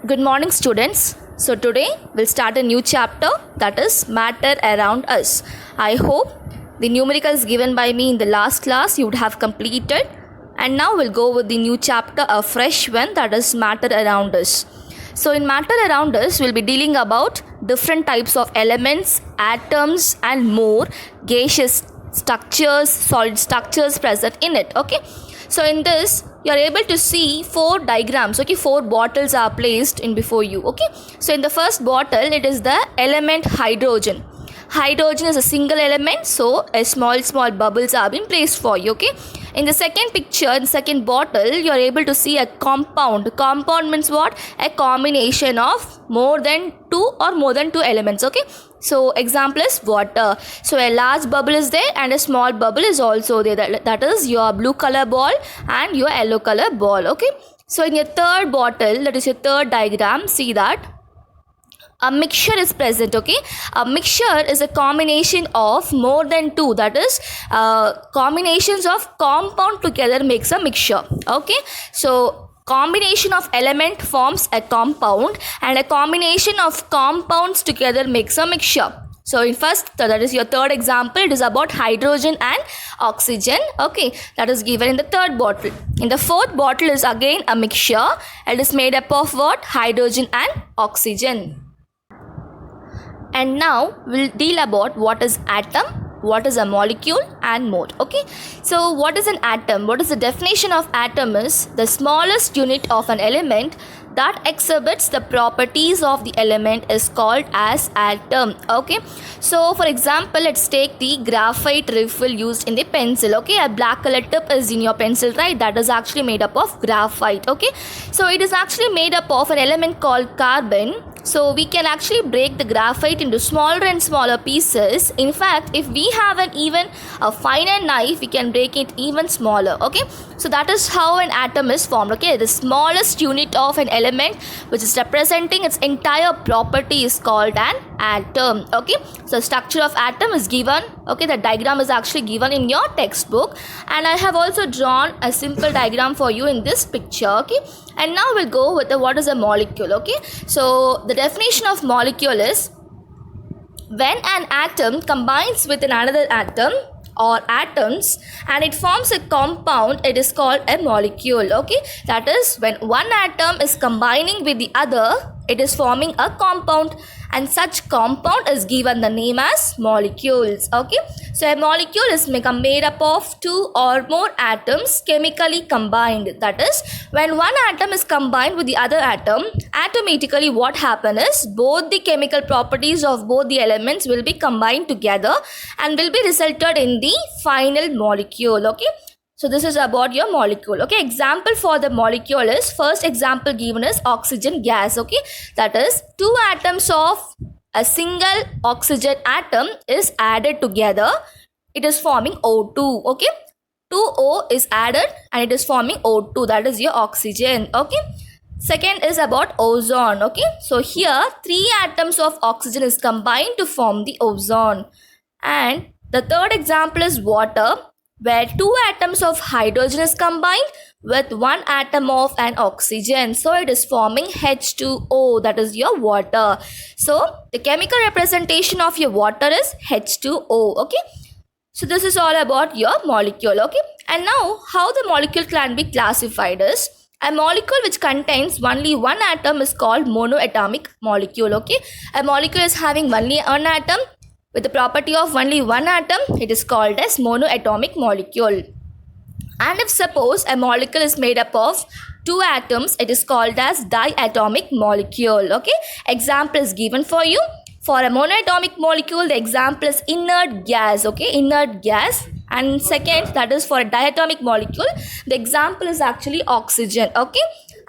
Good morning, students. So, today we'll start a new chapter, that is matter around us. I hope the numericals given by me in the last class you would have completed, and now we'll go with the new chapter, a fresh one, that is matter around us. So, in matter around us, we'll be dealing about different types of elements, atoms, and more gaseous structures, solid structures present in it. Okay. So, in this, you are able to see four diagrams. Okay, four bottles are placed in before you. Okay, so in the first bottle, it is the element hydrogen. Hydrogen is a single element, so a small bubbles are being placed for you. Okay, in the second picture, in second bottle, you are able to see a compound. Compound means what? A combination of more than two elements. Okay, so example is water. So a large bubble is there and a small bubble is also there. That is your blue color ball and your yellow color ball. Okay, so in your third bottle, that is your third diagram, see that a mixture is present. Okay, a mixture is a combination of more than two, that is combinations of compound together makes a mixture. Okay, so combination of element forms a compound and a combination of compounds together makes a mixture. So in first, that is your third example, it is about hydrogen and oxygen. Okay, that is given in the third bottle. In the fourth bottle is again a mixture. It is made up of what? Hydrogen and oxygen. And now we'll deal about what is atom, what is a molecule and more. Okay, so what is an atom? What is the definition of atom? Is the smallest unit of an element that exhibits the properties of the element is called as atom. Okay, so for example, let's take the graphite refill used in the pencil. Okay, a black color tip is in your pencil, right? That is actually made up of graphite. Okay, so it is actually made up of an element called carbon. So we can actually break the graphite into smaller and smaller pieces. In fact, if we have even a finer knife, we can break it even smaller. Okay, so that is how an atom is formed. Okay, the smallest unit of an element which is representing its entire property is called an atom. Okay, so structure of atom is given. Okay, the diagram is actually given in your textbook, and I have also drawn a simple diagram for you in this picture. Okay, and now we'll go with what is a molecule. Okay, so the definition of molecule is when an atom combines with another atom or atoms and it forms a compound, it is called a molecule. Okay, that is when one atom is combining with the other, it is forming a compound, and such compound is given the name as molecules. Okay, so a molecule is made up of two or more atoms chemically combined. That is, when one atom is combined with the other atom, automatically what happens is both the chemical properties of both the elements will be combined together and will be resulted in the final molecule. Okay, so this is about your molecule. Okay, example for the molecule is, first example given is oxygen gas. Okay, that is two atoms of a single oxygen atom is added together, it is forming O2. Okay, 2O is added and it is forming O2, that is your oxygen. Okay, second is about ozone. Okay, so here three atoms of oxygen is combined to form the ozone. And the third example is water, where two atoms of hydrogen is combined with one atom of an oxygen, so it is forming H2O, that is your water. So the chemical representation of your water is H2O. Okay, so this is all about your molecule. Okay, and now how the molecule can be classified is, a molecule which contains only one atom is called monoatomic molecule. Okay, a molecule is having only one atom with the property of only one atom, it is called as monoatomic molecule. And if suppose a molecule is made up of two atoms, it is called as diatomic molecule. Okay, example is given for you. For a monoatomic molecule, the example is inert gas. Okay, inert gas. And second, that is for a diatomic molecule, the example is actually oxygen. Okay,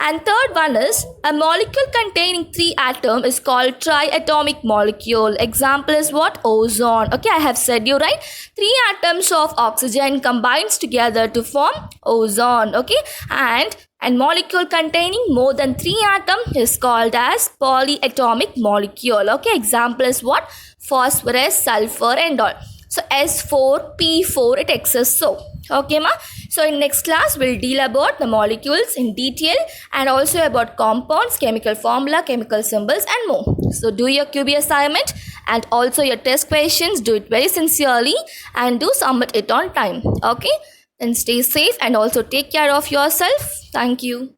and third one is a molecule containing three atoms is called triatomic molecule. Example is what? Ozone. Okay, I have said you right. Three atoms of oxygen combines together to form ozone. Okay, and molecule containing more than three atoms is called as polyatomic molecule. Okay, example is what? Phosphorus, sulfur and all. So S4, P4, it exists. So Okay, ma. So in next class, we'll deal about the molecules in detail and also about compounds, chemical formula, chemical symbols and more. So do your QB assignment and also your test questions. Do it very sincerely and do submit it on time. Okay. Then stay safe and also take care of yourself. Thank you.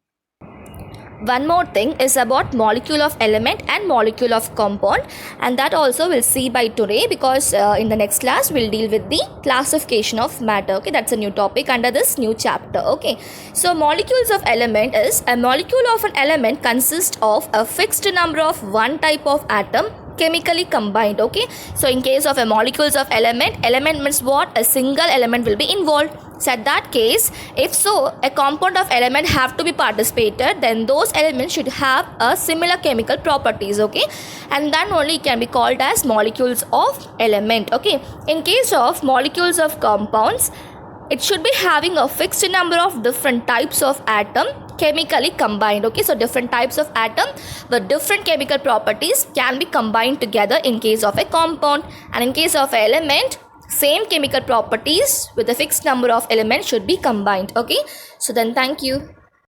One more thing is about molecule of element and molecule of compound, and that also we'll see by today, because in the next class we'll deal with the classification of matter. Okay, that's a new topic under this new chapter. Okay, so molecules of element is a molecule of an element consists of a fixed number of one type of atom chemically combined. Okay, so in case of a molecules of element means what? A single element will be involved. So at that case, if so, a compound of element have to be participated, then those elements should have a similar chemical properties. Okay, and then only it can be called as molecules of element. Okay, in case of molecules of compounds, it should be having a fixed number of different types of atom chemically combined. Okay, so different types of atom with different chemical properties can be combined together in case of a compound, and in case of an element, same chemical properties with a fixed number of elements should be combined. Okay, so then thank you.